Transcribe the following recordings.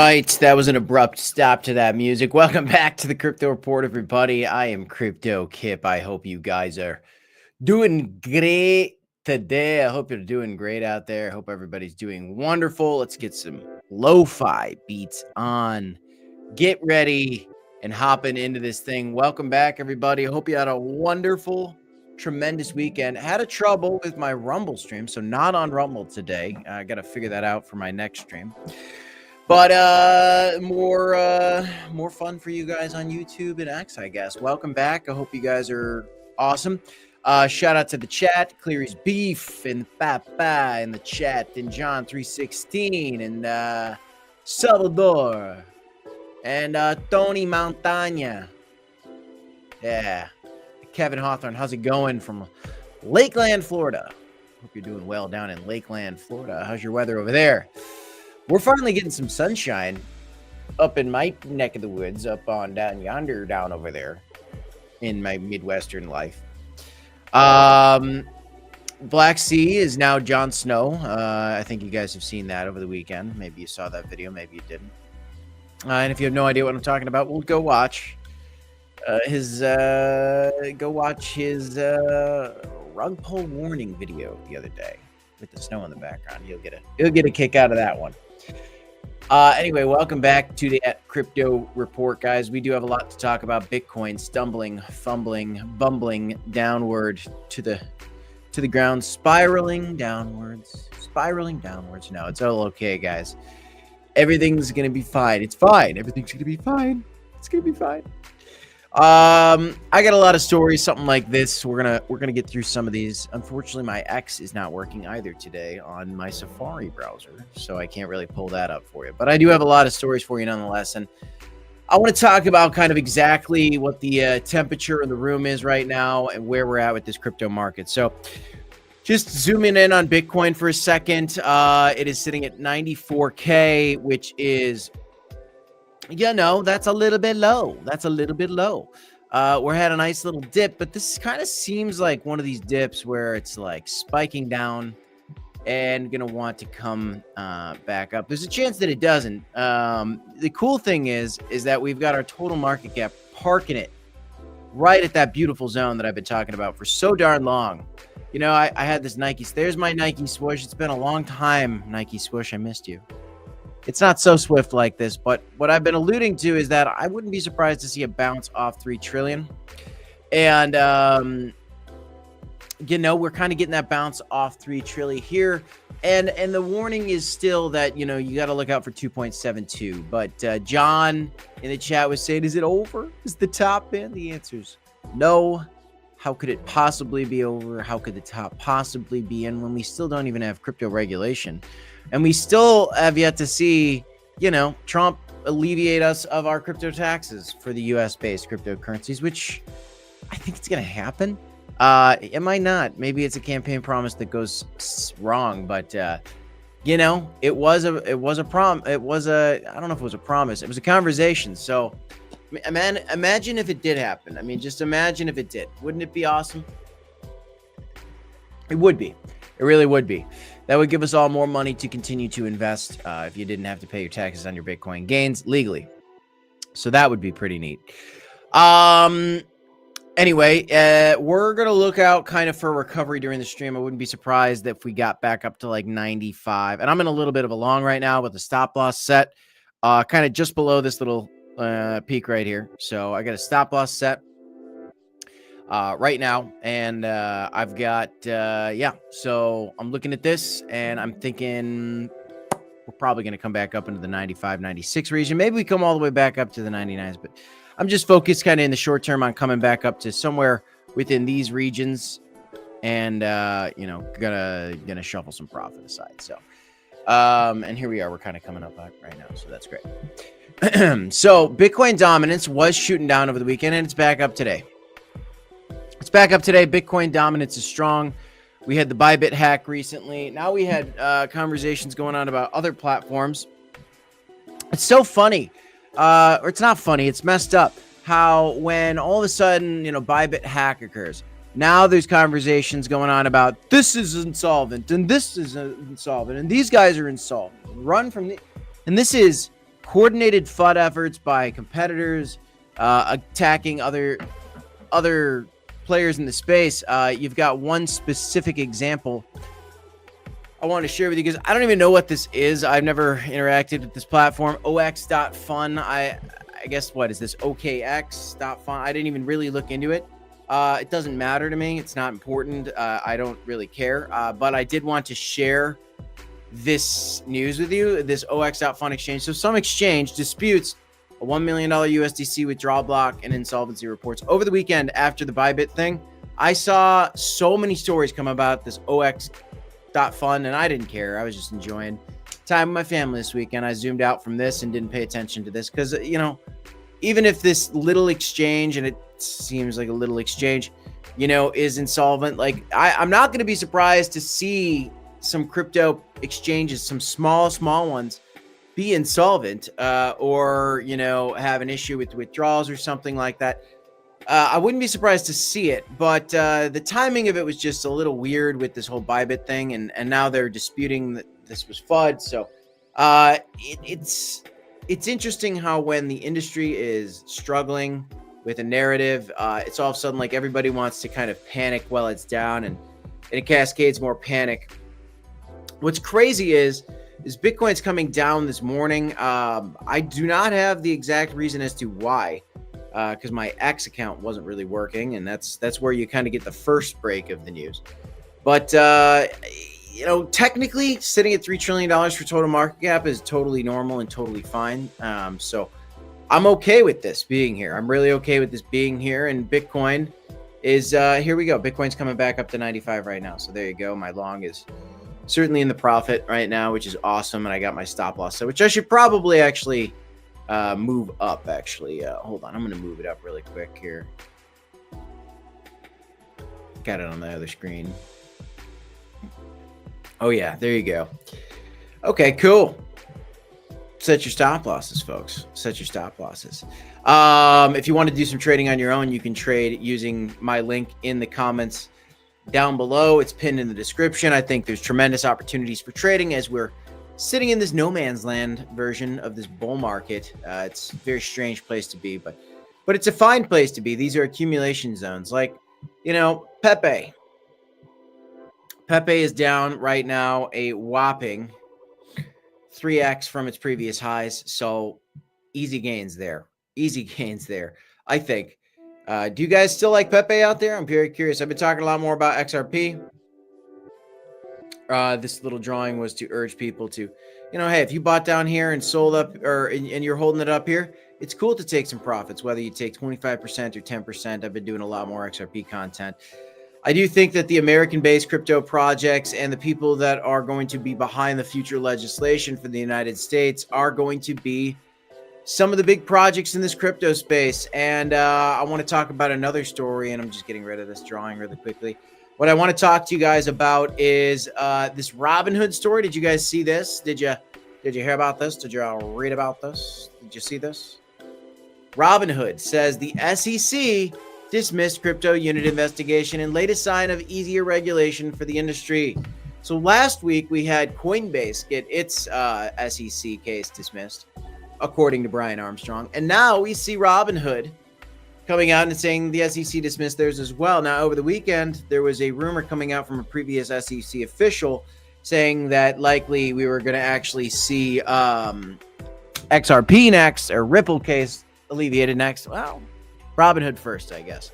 Right, that was an abrupt stop to that music. Welcome back to the Crypto Report, everybody. I am Crypto Kip. I hope you guys are doing great today. I hope you're doing great out there. I hope everybody's doing wonderful. Let's get some lo-fi beats on. Get ready and hopping into this thing. Welcome back, everybody. I hope you had a wonderful, tremendous weekend. Had a trouble with my Rumble stream, so not on Rumble today. I got to figure that out for my next stream. But more fun for you guys on YouTube and X, I guess. Welcome back. I hope you guys are awesome. Shout out to the chat, Cleary's Beef and Papa in the chat, and John316 and Salvador and Tony Montagna. Yeah. Kevin Hawthorne, how's it going from Lakeland, Florida? Hope you're doing well down in Lakeland, Florida. How's your weather over there? We're finally getting some sunshine up in my neck of the woods, up on down yonder, down over there in my Midwestern life. Black Sea is now Jon Snow. I think you guys have seen that over the weekend. Maybe you saw that video, maybe you didn't. And if you have no idea what I'm talking about, well, go watch his rug pull warning video the other day with the snow in the background. You'll get a kick out of that one. Anyway, welcome back to the Crypto Report, guys. We do have a lot to talk about. Bitcoin stumbling, fumbling, bumbling downward to the ground, spiraling downwards. No, it's all okay, guys. Everything's gonna be fine. It's fine. Everything's gonna be fine. It's gonna be fine. I got a lot of stories, something like this. We're gonna get through some of these. Unfortunately, my X is not working either today on my Safari browser, so I can't really pull that up for you. But I do have a lot of stories for you nonetheless, and I want to talk about kind of exactly what the temperature in the room is right now and where we're at with this crypto market. So, just zooming in on Bitcoin for a second, it is sitting at 94K, which is, that's a little bit low. We're had a nice little dip, but this kind of seems like one of these dips where it's like spiking down and gonna want to come back up. There's a chance that it doesn't. The cool thing is that we've got our total market cap parking it right at that beautiful zone that I've been talking about for so darn long. I had this Nike. There's my Nike swoosh. It's been a long time, Nike swoosh. I missed you. It's not so swift like this, but what I've been alluding to is that I wouldn't be surprised to see a bounce off 3 trillion. And, we're kind of getting that bounce off 3 trillion here. And the warning is still that, you got to look out for 2.72. But John in the chat was saying, is it over? Is the top in? The answer is no. How could it possibly be over? How could the top possibly be in when we still don't even have crypto regulation? And we still have yet to see, Trump alleviate us of our crypto taxes for the US-based cryptocurrencies, which I think it's going to happen. It might not. Maybe it's a campaign promise that goes wrong, but it was a I don't know if it was a promise. It was a conversation. So, imagine if it did happen. I mean, just imagine if it did. Wouldn't it be awesome? It would be. It really would be. That would give us all more money to continue to invest if you didn't have to pay your taxes on your Bitcoin gains legally. So that would be pretty neat. Anyway, we're going to look out kind of for a recovery during the stream. I wouldn't be surprised if we got back up to like 95. And I'm in a little bit of a long right now with the stop loss set kind of just below this little peak right here. So I got a stop loss set right now, and I've got so I'm looking at this and I'm thinking we're probably going to come back up into the 95 96 region. Maybe we come all the way back up to the 99s, but I'm just focused kind of in the short term on coming back up to somewhere within these regions, and gonna shuffle some profit aside. So and here we are, we're kind of coming up right now, so that's great. So Bitcoin dominance was shooting down over the weekend, and it's back up today. Bitcoin dominance is strong. We had the Bybit hack recently. Now we had conversations going on about other platforms. It's so funny. Or it's not funny. It's messed up how when all of a sudden, Bybit hack occurs, now there's conversations going on about this is insolvent and this is insolvent and these guys are insolvent. Run from the... And this is coordinated FUD efforts by competitors attacking other players in the space. You've got one specific example I want to share with you because I don't even know what this is. I've never interacted with this platform. OX.fun. I guess, what is this? OKX.fun. I didn't even really look into it. It doesn't matter to me. It's not important. I don't really care. But I did want to share this news with you, this OX.fun exchange. So some exchange disputes a $1 million USDC withdrawal block and insolvency reports. Over the weekend after the Bybit thing, I saw so many stories come about this OX.fun, and I didn't care. I was just enjoying time with my family this weekend. I zoomed out from this and didn't pay attention to this because, you know, even if this little exchange, and it seems like a little exchange, you know, is insolvent, like I'm not going to be surprised to see some crypto exchanges, some small ones, be insolvent or, you know, have an issue with withdrawals or something like that. I wouldn't be surprised to see it, but the timing of it was just a little weird with this whole Bybit thing, and now they're disputing that this was FUD. So it's interesting how when the industry is struggling with a narrative, it's all of a sudden like everybody wants to kind of panic while it's down, and it cascades more panic. What's crazy is Bitcoin's coming down this morning. I do not have the exact reason as to why, because my X account wasn't really working, and that's where you kind of get the first break of the news. But you know, technically, sitting at $3 trillion for total market cap is totally normal and totally fine. So I'm okay with this being here. I'm really okay with this being here, and Bitcoin is here we go. Bitcoin's coming back up to 95 right now. So there you go. My long is certainly in the profit right now, which is awesome. And I got my stop loss, so which I should probably actually move up. Actually, hold on, I'm going to move it up really quick here. Got it on the other screen. Oh yeah, there you go. Okay, cool. Set your stop losses, folks. Set your stop losses. If you want to do some trading on your own, you can trade using my link in the comments down below. It's pinned in the description. I think there's tremendous opportunities for trading as we're sitting in this no man's land version of this bull market. It's a very strange place to be, but it's a fine place to be. These are accumulation zones. Like, you know, Pepe is down right now a whopping 3x from its previous highs. So easy gains there. Easy gains there, I think. Do you guys still like Pepe out there? I'm very curious. I've been talking a lot more about XRP. This little drawing was to urge people to, you know, hey, if you bought down here and sold up, and you're holding it up here, it's cool to take some profits, whether you take 25% or 10%. I've been doing a lot more XRP content. I do think that the American-based crypto projects and the people that are going to be behind the future legislation for the United States are going to be some of the big projects in this crypto space. And I want to talk about another story, and I'm just getting rid of this drawing really quickly. What I want to talk to you guys about is this Robinhood story. Did you guys see this? Did you hear about this? Did you all read about this? Did you see this? Robinhood says the SEC dismissed crypto unit investigation and latest sign of easier regulation for the industry. So last week we had Coinbase get its SEC case dismissed, according to Brian Armstrong. And now we see Robinhood coming out and saying the SEC dismissed theirs as well. Now, over the weekend, there was a rumor coming out from a previous SEC official saying that likely we were going to actually see XRP next, or Ripple case alleviated next. Well, Robinhood first, I guess.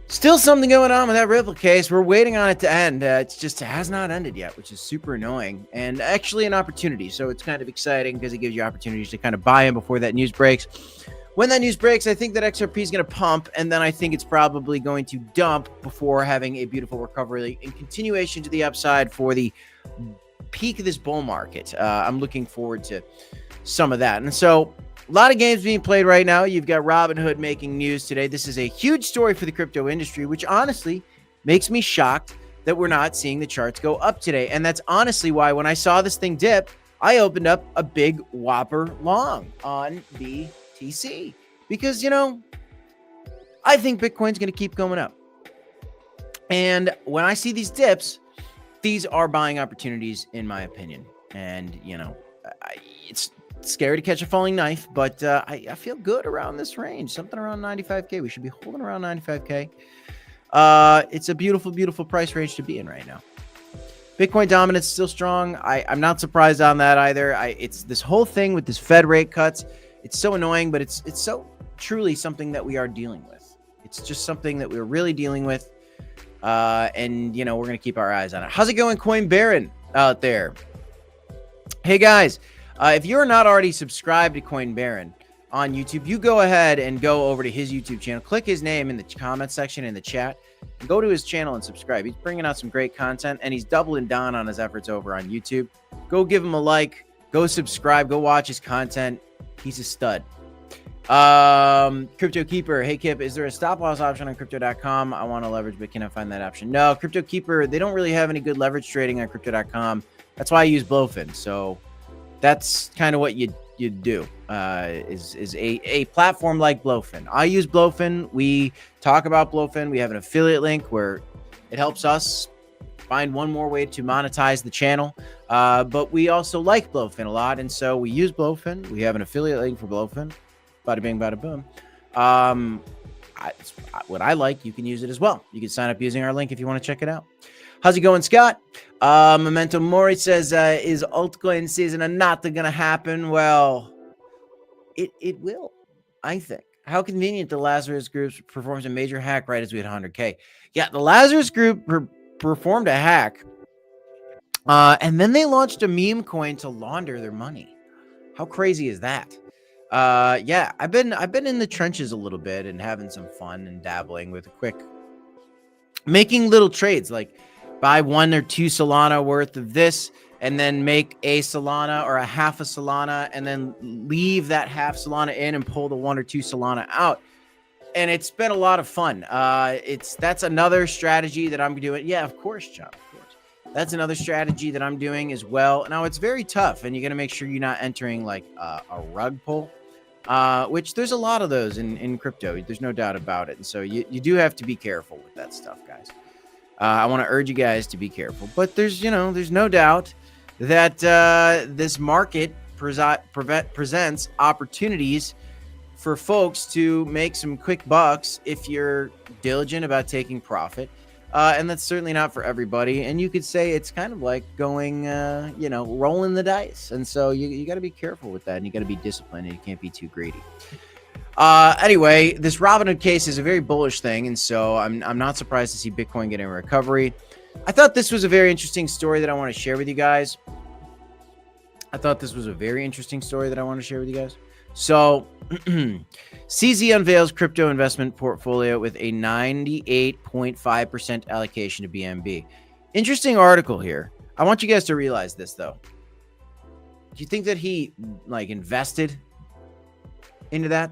Still something going on with that Ripple case. We're waiting on it to end. It has not ended yet, which is super annoying, and actually an opportunity. So it's kind of exciting because it gives you opportunities to kind of buy in before that news breaks. When that news breaks, I think that XRP is going to pump, and then I think it's probably going to dump before having a beautiful recovery and continuation to the upside for the peak of this bull market. I'm looking forward to some of that. And so a lot of games being played right now. You've got Robinhood making news today. This is a huge story for the crypto industry, which honestly makes me shocked that we're not seeing the charts go up today. And that's honestly why when I saw this thing dip, I opened up a big whopper long on BTC because, you know, I think Bitcoin's going to keep going up. And when I see these dips, these are buying opportunities in my opinion. And, you know, it's scary to catch a falling knife, but I feel good around this range. Something around 95K. We should be holding around 95K. It's a beautiful, beautiful price range to be in right now. Bitcoin dominance still strong. I'm not surprised on that either. It's this whole thing with this Fed rate cuts. It's so annoying, but it's so truly something that we are dealing with. It's just something that we're really dealing with. And, you know, we're going to keep our eyes on it. How's it going, Coin Baron out there? Hey, guys, if you're not already subscribed to Coin Baron on YouTube, you go ahead and go over to his YouTube channel. Click his name in the comment section in the chat. And go to his channel and subscribe. He's bringing out some great content, and he's doubling down on his efforts over on YouTube. Go give him a like. Go subscribe. Go watch his content. He's a stud. Crypto Keeper. Hey, Kip, is there a stop loss option on crypto.com? I want to leverage, but can I find that option? No, Crypto Keeper, they don't really have any good leverage trading on crypto.com. That's why I use Blowfin. So that's kind of what you do, is a platform like Blowfin. I use Blowfin. We talk about Blowfin. We have an affiliate link where it helps us find one more way to monetize the channel. But we also like Blowfin a lot, and so we use Blowfin. We have an affiliate link for Blowfin. Bada bing, bada boom. What I like, you can use it as well. You can sign up using our link if you want to check it out. How's it going, Scott? Memento Mori says, is altcoin season not going to happen? Well, it will, I think. How convenient the Lazarus Group performs a major hack right as we hit 100K. Yeah, the Lazarus Group performed a hack, and then they launched a meme coin to launder their money. How crazy is that? Yeah, I've been in the trenches a little bit and having some fun and dabbling with making little trades, like buy 1 or 2 Solana worth of this and then make a Solana or a half a Solana and then leave that half Solana in and pull the 1 or 2 Solana out. And it's been a lot of fun. That's another strategy that I'm doing. Yeah, of course, John, of course. That's another strategy that I'm doing as well. Now, it's very tough, and you got to make sure you're not entering like a rug pull, which there's a lot of those in crypto. There's no doubt about it. And so you do have to be careful with that stuff, guys. I want to urge you guys to be careful. But there's no doubt that this market presents opportunities for folks to make some quick bucks if you're diligent about taking profit. And that's certainly not for everybody. And you could say it's kind of like going, rolling the dice. And so you got to be careful with that, and you got to be disciplined, and you can't be too greedy. Anyway, this Robinhood case is a very bullish thing. And so I'm not surprised to see Bitcoin getting a recovery. I thought this was a very interesting story that I want to share with you guys. So CZ unveils crypto investment portfolio with a 98.5% allocation to BNB. Interesting article here. I want you guys to realize this, though. Do you think that he invested into that?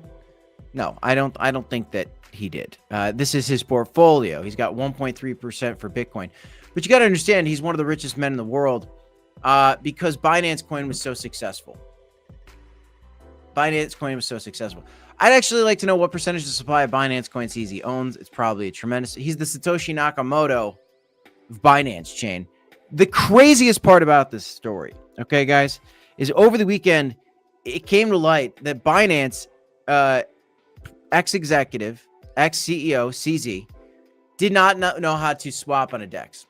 No, I don't think that he did. This is his portfolio. He's got 1.3% for Bitcoin. But you got to understand, he's one of the richest men in the world because Binance Coin was so successful. I'd actually like to know what percentage of the supply of Binance Coin CZ owns. It's probably a tremendous. He's the Satoshi Nakamoto of Binance chain. The craziest part about this story, okay, guys, is over the weekend, it came to light that Binance ex-executive, ex-CEO, CZ, did not know how to swap on a DEX.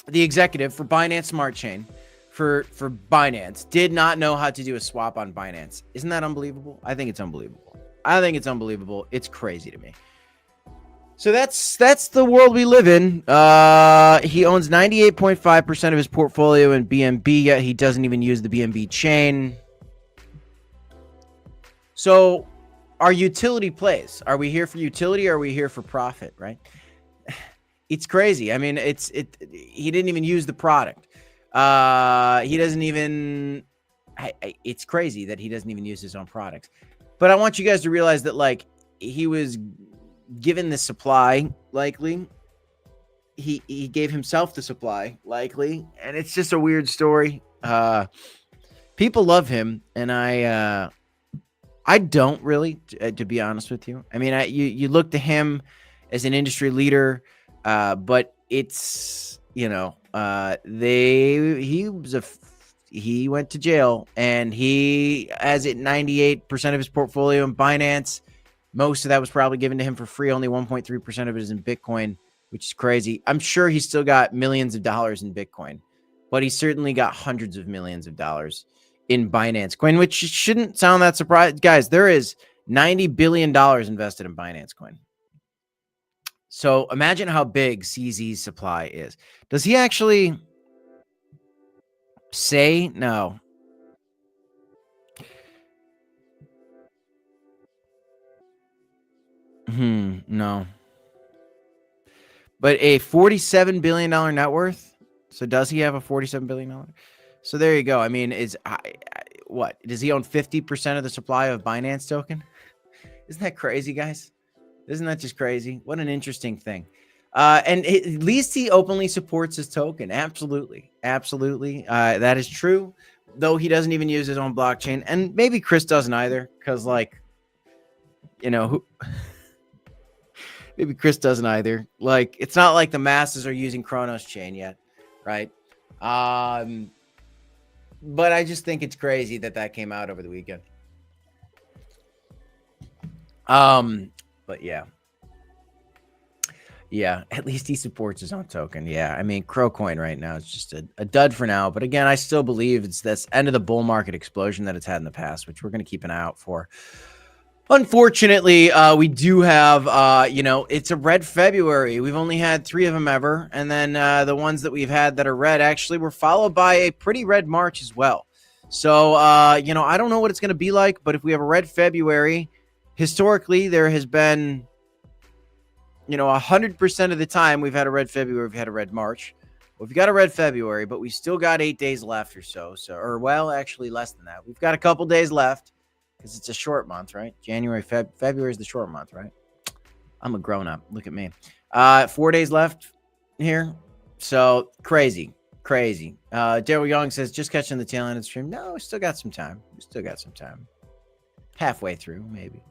The executive for Binance Smart Chain for Binance did not know how to do a swap on Binance. Isn't that unbelievable? I think it's unbelievable. It's crazy to me. So that's the world we live in. He owns 98.5% of his portfolio in BNB, yet he doesn't even use the BNB chain. So our utility plays. Are we here for utility, or are we here for profit, right? It's crazy. I mean, he didn't even use the product. He doesn't even, it's crazy that he doesn't even use his own products. But I want you guys to realize that he was given the supply, likely. He gave himself the supply, likely. And it's just a weird story. People love him, and I don't really, to be honest with you. I mean, you look to him as an industry leader, but it's, he he went to jail, and he has it 98% of his portfolio in Binance. Most of that was probably given to him for free. Only 1.3% of it is in Bitcoin, which is crazy. I'm sure he's still got millions of dollars in Bitcoin, but he certainly got hundreds of millions of dollars in Binance Coin, which shouldn't sound that surprising. Guys, there is $90 billion invested in Binance Coin. So imagine how big CZ's supply is. Does he actually say no? No. But a $47 billion net worth. So does he have a $47 billion? So there you go. I mean, what? Does he own 50% of the supply of Binance token? Isn't that crazy, guys? Isn't that just crazy? What an interesting thing. And at least he openly supports his token. Absolutely. Absolutely. That is true. Though he doesn't even use his own blockchain. And maybe Chris doesn't either. Because, like, maybe Chris doesn't either. Like, it's not like the masses are using Cronos chain yet. Right? But I just think it's crazy that came out over the weekend. But yeah. Yeah, at least he supports his own token. Yeah, I mean, Crocoin right now is just a dud for now. But again, I still believe it's this end of the bull market explosion that it's had in the past, which we're going to keep an eye out for. Unfortunately, we do have, it's a red February. We've only had 3 of them ever. And then the ones that we've had that are red actually were followed by a pretty red March as well. So, I don't know what it's going to be like. But if we have a red February, historically, there has been 100% of the time we've had a red February, we've had a red March. Well, we've got a red February, but we still got 8 days left or so. Actually less than that. We've got a couple days left because it's a short month, right? February is the short month, right? I'm a grown up. Look at me. 4 days left here. So crazy. Daryl Young says, just catching the tail end of the stream. No, we still got some time. Halfway through, maybe.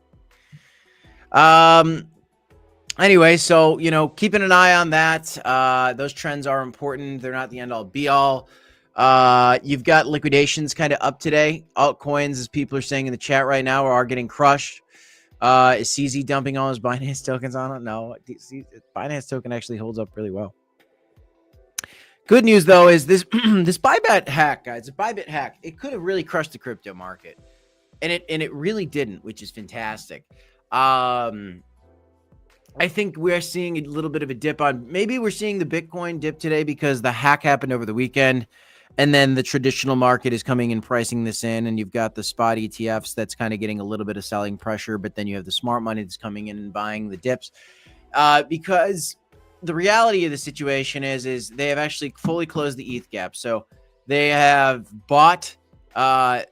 Anyway, so, keeping an eye on that. Those trends are important. They're not the end all be all. You've got liquidations kind of up today. Altcoins, as people are saying in the chat right now, are getting crushed. Is CZ dumping all his Binance tokens on it? No, Binance token actually holds up really well. Good news, though, is this this Bybit hack, guys. A Bybit hack. It could have really crushed the crypto market. And it really didn't, which is fantastic. I think we're seeing a little bit of a dip maybe we're seeing the Bitcoin dip today because the hack happened over the weekend, and then the traditional market is coming and pricing this in, and you've got the spot ETFs that's kind of getting a little bit of selling pressure, but then you have the smart money that's coming in and buying the dips, because the reality of the situation is they have actually fully closed the ETH gap. So they have bought all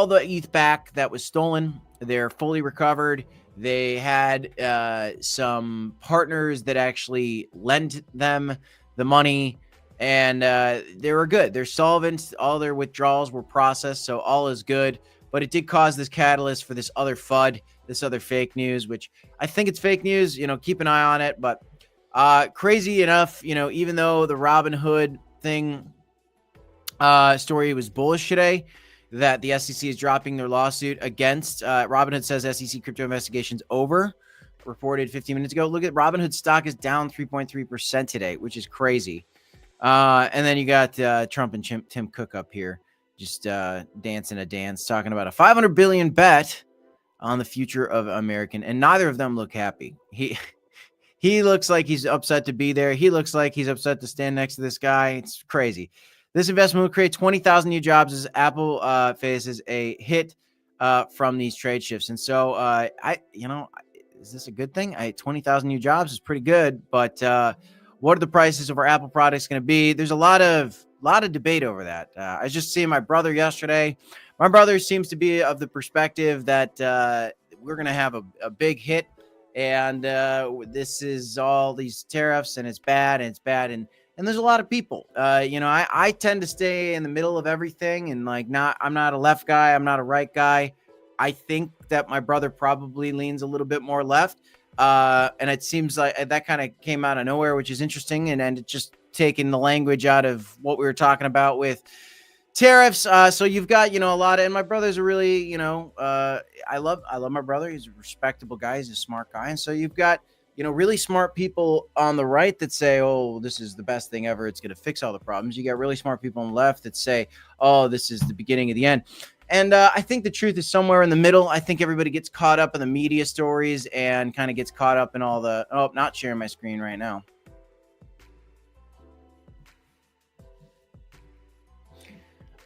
the ETH back that was stolen. They're fully recovered. They had some partners that actually lent them the money, and they were good. They're solvent. All their withdrawals were processed, so all is good. But it did cause this catalyst for this other FUD, this other fake news, which I think it's fake news. Keep an eye on it. But crazy enough, even though the Robinhood thing story was bullish today, that the SEC is dropping their lawsuit against Robinhood, says SEC crypto investigation's over, reported 15 minutes ago. Look at Robinhood stock is down 3.3% today, which is crazy. And then you got Trump and Tim Cook up here just dancing a dance, talking about a $500 billion bet on the future of American, and neither of them look happy. He looks like he's upset to be there. He looks like he's upset to stand next to this guy. It's crazy. This investment will create 20,000 new jobs as Apple faces a hit from these trade shifts. And so, is this a good thing? 20,000 new jobs is pretty good, but what are the prices of our Apple products going to be? There's a lot of debate over that. I was just seeing my brother yesterday. My brother seems to be of the perspective that we're going to have a big hit, and this is all these tariffs, and it's bad, and there's a lot of people, I tend to stay in the middle of everything, and I'm not a left guy. I'm not a right guy. I think that my brother probably leans a little bit more left. And it seems like that kind of came out of nowhere, which is interesting. And it just taking the language out of what we were talking about with Tariffs. So you've got, a lot of, and my brother's a really, I love my brother. He's a respectable guy. He's a smart guy. And so you've got, really smart people on the right that say, oh, this is the best thing ever. It's going to fix all the problems. You got really smart people on the left that say, oh, this is the beginning of the end. And I think the truth is somewhere in the middle. I think everybody gets caught up in the media stories and kind of gets caught up in all the, not sharing my screen right now.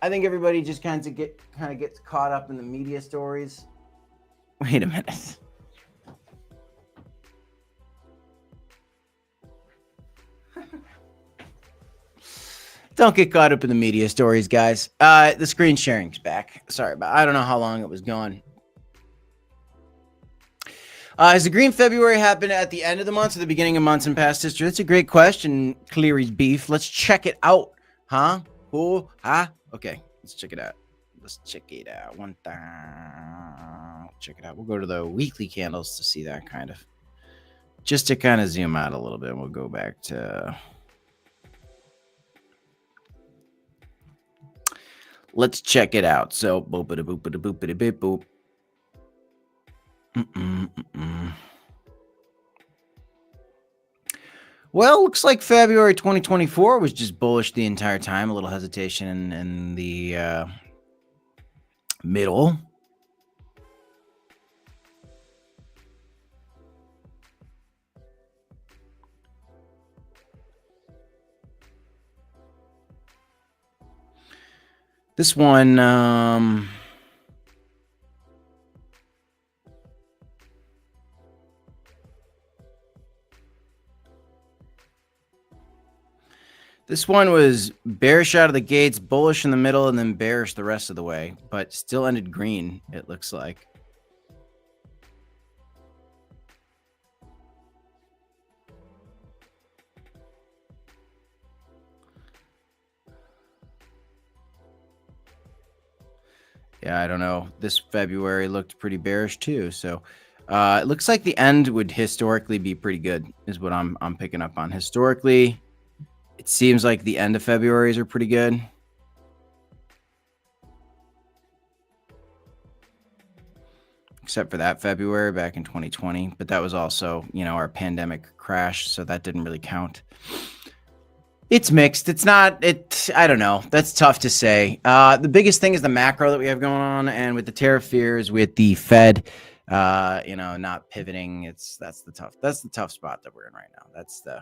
I think everybody just kind of gets caught up in the media stories. Wait a minute. Don't get caught up in the media stories, guys. The screen sharing's back. Sorry about. I don't know how long it was gone. Has the green February happened at the end of the month or the beginning of months in past history? That's a great question, Cleary's Beef. Let's check it out. Huh? Who? Huh? Okay, let's check it out. Let's check it out. Check it out. We'll go to the weekly candles to see that kind of. Just to kind of zoom out a little bit. We'll go back to. Let's check it out. So, boop. Well, looks like February 2024 was just bullish the entire time. A little hesitation in the middle. This one, this one was bearish out of the gates, bullish in the middle, and then bearish the rest of the way, but still ended green, it looks like. Yeah, I don't know. This February looked pretty bearish too. So it looks like the end would historically be pretty good, is what I'm picking up on. Historically, it seems like the end of February's are pretty good. Except for that February back in 2020. But that was also, our pandemic crash. So that didn't really count. It's mixed. It's not, I don't know. That's tough to say. The biggest thing is the macro that we have going on, and with the tariff fears, with the Fed, not pivoting. That's the tough spot that we're in right now.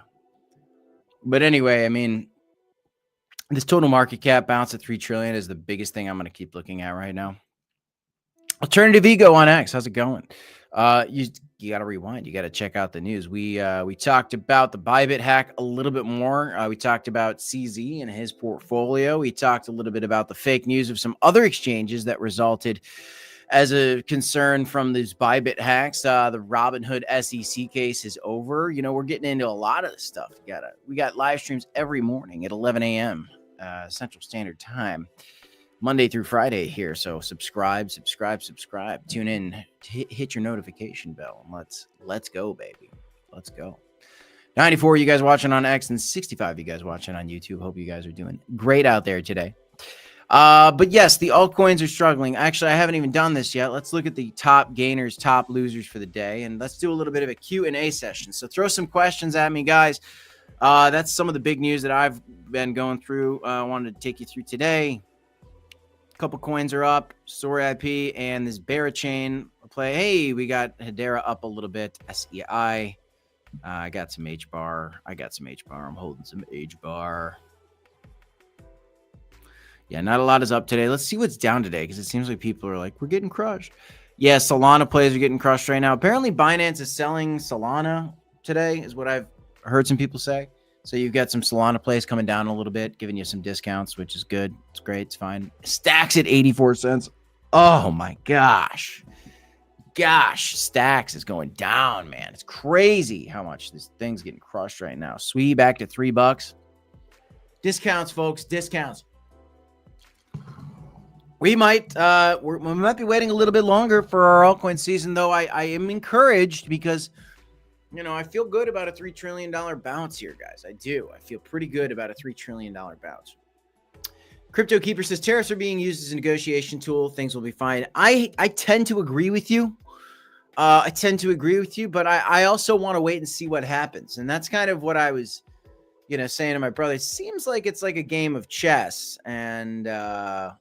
But anyway, I mean, this total market cap bounce at 3 trillion is the biggest thing I'm going to keep looking at right now. Alternative Ego on X. How's it going? You got to rewind. You got to check out the news. We talked about the Bybit hack a little bit more. We talked about CZ and his portfolio. We talked a little bit about the fake news of some other exchanges that resulted as a concern from these Bybit hacks. The Robinhood SEC case is over. We're getting into a lot of this stuff. We got live streams every morning at 11 a.m. Central Standard Time, Monday through Friday here. So subscribe, tune in, hit your notification bell, and let's go, baby. Let's go. 94 you guys watching on X and 65 you guys watching on YouTube. Hope you guys are doing great out there today. But yes, the altcoins are struggling. Actually, I haven't even done this yet. Let's look at the top gainers, top losers for the day, and let's do a little bit of a Q&A session. So throw some questions at me, guys. That's some of the big news that I've been going through. I wanted to take you through today. Couple coins are up, Story IP and this Bear chain play. Hey, we got Hedera up a little bit. SEI. I got some Hbar. I'm holding some Hbar. Yeah, not a lot is up today. Let's see what's down today, because it seems like people are like, we're getting crushed. Yeah, Solana plays are getting crushed right now. Apparently, Binance is selling Solana today, is what I've heard some people say. So you've got some Solana plays coming down a little bit, giving you some discounts, which is good. It's great. It's fine. Stacks at 84 cents. Oh, my gosh. Stacks is going down, man. It's crazy how much this thing's getting crushed right now. Sui back to $3. Discounts, folks. Discounts. We might be waiting a little bit longer for our altcoin season, though. I am encouraged because, I feel good about a $3 trillion bounce here, guys. I do. I feel pretty good about a $3 trillion bounce. Crypto Keeper says tariffs are being used as a negotiation tool. Things will be fine. I tend to agree with you. But I also want to wait and see what happens. And that's kind of what I was, saying to my brother. It seems like it's like a game of chess. And, and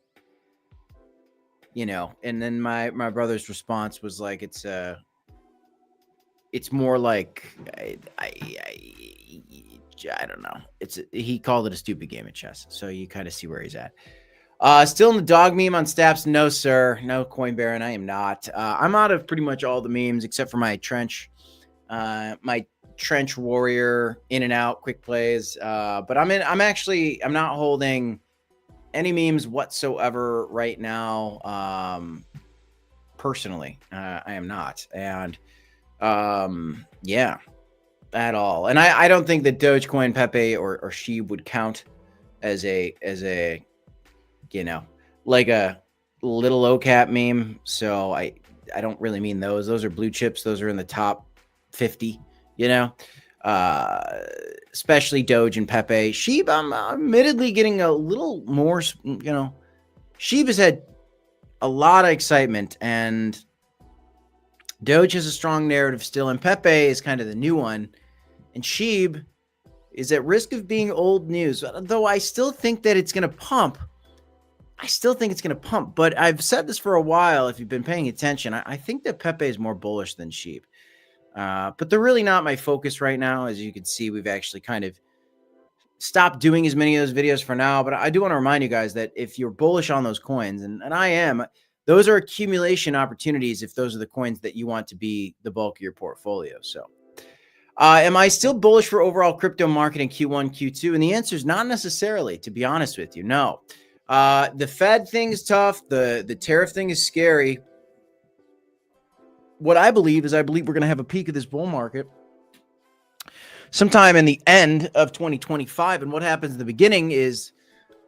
then my brother's response was like, it's more like, I don't know. He called it a stupid game of chess. So you kind of see where he's at. Still in the dog meme on Staps? No, sir. No, Coin Baron. I am not. I'm out of pretty much all the memes except for my trench warrior in and out quick plays. But I'm not holding any memes whatsoever right now. Personally, I am not. And yeah, at all. And I don't think that Dogecoin, Pepe, or Shib would count as a like a little OCAP meme. So I don't really mean those. Those are blue chips. Those are in the top 50, especially Doge and Pepe. Shib, I'm admittedly getting a little more, Shib has had a lot of excitement, and Doge has a strong narrative still, and Pepe is kind of the new one. And Shib is at risk of being old news, though I still think that it's going to pump. But I've said this for a while. If you've been paying attention, I think that Pepe is more bullish than Shib. But they're really not my focus right now. As you can see, we've actually kind of stopped doing as many of those videos for now. But I do want to remind you guys that if you're bullish on those coins, and I am, those are accumulation opportunities if those are the coins that you want to be the bulk of your portfolio. So am I still bullish for overall crypto market in Q1, Q2? And the answer is not necessarily, to be honest with you. No. The Fed thing is tough. The tariff thing is scary. What I believe we're going to have a peak of this bull market sometime in the end of 2025. And what happens in the beginning is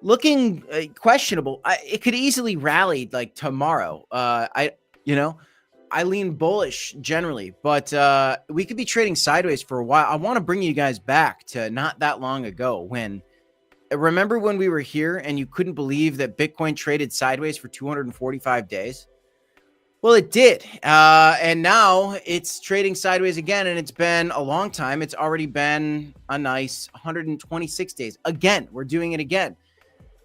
looking questionable. It could easily rally like tomorrow. I lean bullish generally, but we could be trading sideways for a while. I want to bring you guys back to not that long ago remember when we were here and you couldn't believe that Bitcoin traded sideways for 245 days? Well, it did. And now it's trading sideways again, and it's been a long time. It's already been a nice 126 days. Again, we're doing it again.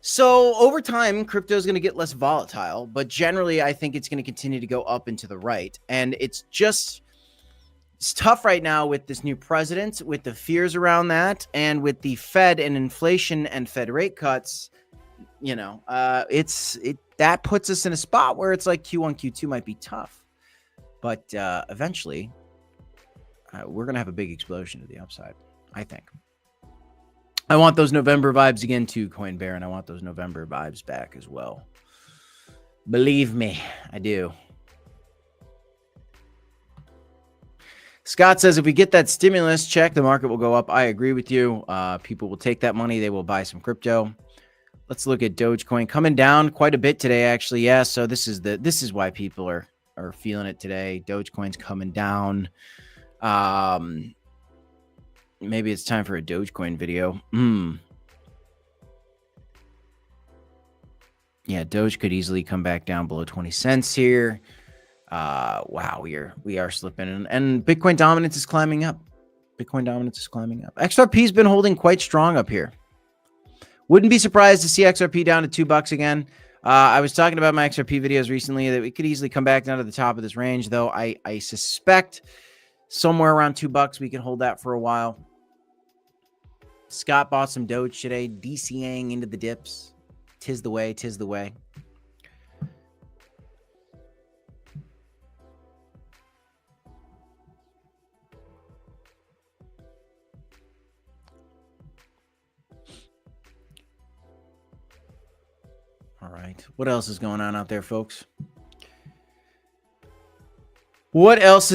So over time, crypto is going to get less volatile, but generally, I think it's going to continue to go up and to the right. And it's tough right now with this new president, with the fears around that, and with the Fed and inflation and Fed rate cuts. That puts us in a spot where it's like Q1, Q2 might be tough, but eventually we're going to have a big explosion to the upside, I think. I want those November vibes again too, Coin Baron. I want those November vibes back as well. Believe me, I do. Scott says, if we get that stimulus check, the market will go up. I agree with you. People will take that money. They will buy some crypto. Let's look at Dogecoin coming down quite a bit today, actually. Yeah, so this is why people are feeling it today. Dogecoin's coming down. Maybe it's time for a Dogecoin video. Yeah, Doge could easily come back down below 20 cents here. Wow, we are slipping, and Bitcoin dominance is climbing up. XRP's been holding quite strong up here. Wouldn't be surprised to see XRP down to $2 again. I was talking about my XRP videos recently that we could easily come back down to the top of this range, though. I suspect somewhere around $2 we can hold that for a while. Scott bought some Doge today, DCAing into the dips. Tis the way. All right. What else is going on out there, folks? How's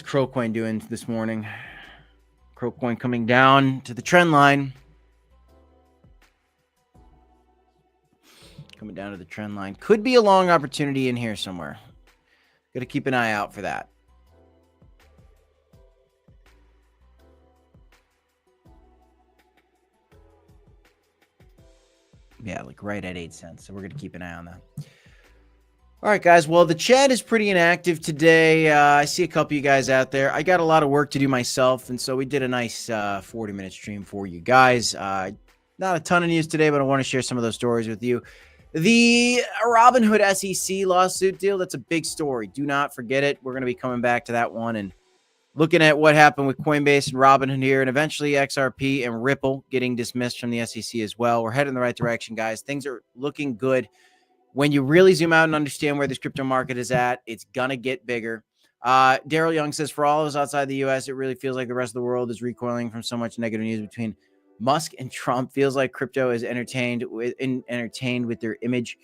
Crocoin doing this morning? Crocoin coming down to the trend line. Could be a long opportunity in here somewhere. Got to keep an eye out for that. Yeah, like right at 8 cents. So we're going to keep an eye on that. All right, guys. Well, the chat is pretty inactive today. I see a couple of you guys out there. I got a lot of work to do myself, and so we did a nice 40-minute stream for you guys. Not a ton of news today, but I want to share some of those stories with you. The Robinhood SEC lawsuit deal, that's a big story. Do not forget it. We're going to be coming back to that one and looking at what happened with Coinbase and Robinhood here, and eventually XRP and Ripple getting dismissed from the SEC as well. We're heading in the right direction, guys. Things are looking good. When you really zoom out and understand where this crypto market is at, it's going to get bigger. Daryl Young says, for all of us outside the U.S., it really feels like the rest of the world is recoiling from so much negative news between Musk and Trump. Feels like crypto is entertained with their image.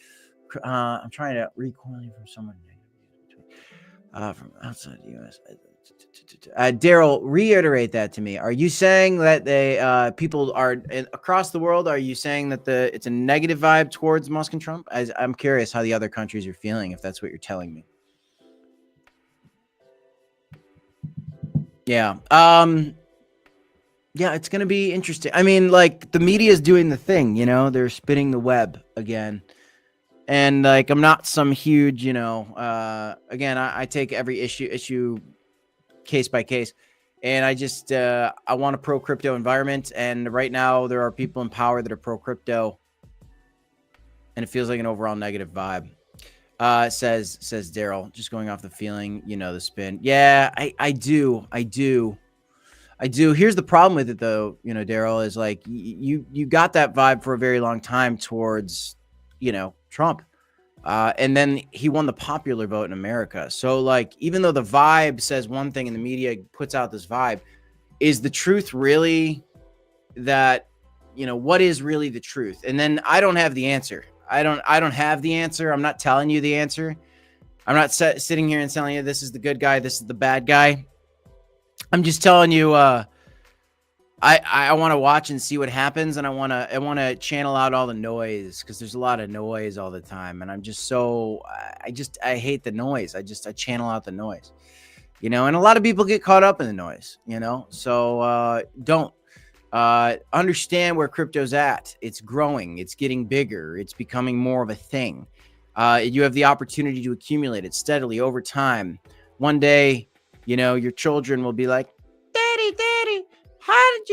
I'm trying to recoiling from so much negative news from outside the U.S. Daryl, reiterate that to me. Are you saying that people are across the world? Are you saying that it's a negative vibe towards Musk and Trump? I'm curious how the other countries are feeling, if that's what you're telling me. Yeah. Yeah, it's going to be interesting. I mean, like, the media is doing the thing, they're spinning the web again. And like, I'm not some huge, again, I take every issue case by case, and I just I want a pro crypto environment, and right now there are people in power that are pro crypto, and it feels like an overall negative vibe. Says Daryl, just going off the feeling, the spin. Yeah, I do. Here's the problem with it though, Daryl, is like you got that vibe for a very long time towards Trump. And then he won the popular vote in America. So like, even though the vibe says one thing and the media puts out this vibe, is the truth really that, what is really the truth? And then I don't have the answer. I don't have the answer. I'm not telling you the answer. I'm not sitting here and telling you this is the good guy, this is the bad guy. I'm just telling you, I want to watch and see what happens, and I want to channel out all the noise, because there's a lot of noise all the time, and I'm just I hate the noise. I channel out the noise, and a lot of people get caught up in the noise, so don't understand where crypto's at. It's growing, it's getting bigger, it's becoming more of a thing. You have the opportunity to accumulate it steadily over time. One day, your children will be like, Daddy, how'd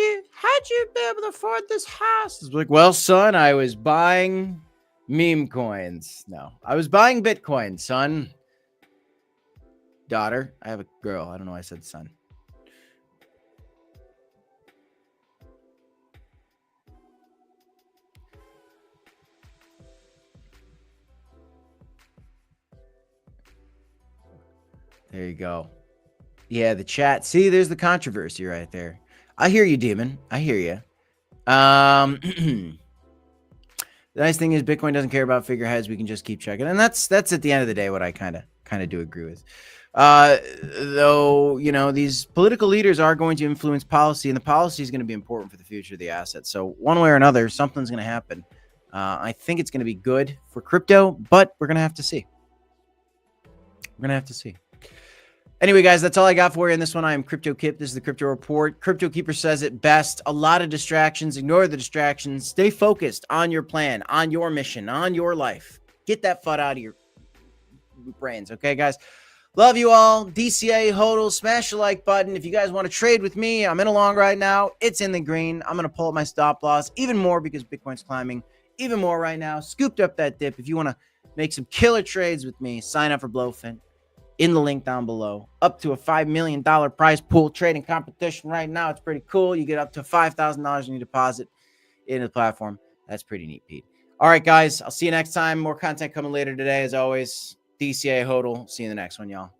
you be able to afford this house? It's like, well, son, I was buying meme coins. No, I was buying Bitcoin, son. Daughter, I have a girl. I don't know why I said son. There you go. Yeah, the chat. See, there's the controversy right there. I hear you, Demon. I hear you. The nice thing is Bitcoin doesn't care about figureheads. We can just keep checking. And that's at the end of the day what I kind of do agree with. Though, these political leaders are going to influence policy, and the policy is going to be important for the future of the asset. So one way or another, something's going to happen. I think it's going to be good for crypto, but we're going to have to see. Anyway, guys, that's all I got for you in this one. I am Crypto Kip. This is the Crypto Report. Crypto Keeper says it best. A lot of distractions. Ignore the distractions. Stay focused on your plan, on your mission, on your life. Get that FUD out of your brains. Okay, guys? Love you all. DCA, HODL, smash the like button. If you guys want to trade with me, I'm in a long right now. It's in the green. I'm going to pull up my stop loss even more because Bitcoin's climbing even more right now. Scooped up that dip. If you want to make some killer trades with me, sign up for Blowfin in the link down below. Up to a $5 million prize pool trading competition right now. It's pretty cool. You get up to $5,000 in your deposit into the platform. That's pretty neat, Pete. All right, guys. I'll see you next time. More content coming later today, as always. DCA HODL. See you in the next one, y'all.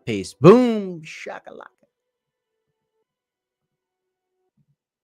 Peace. Boom. Shakalaka.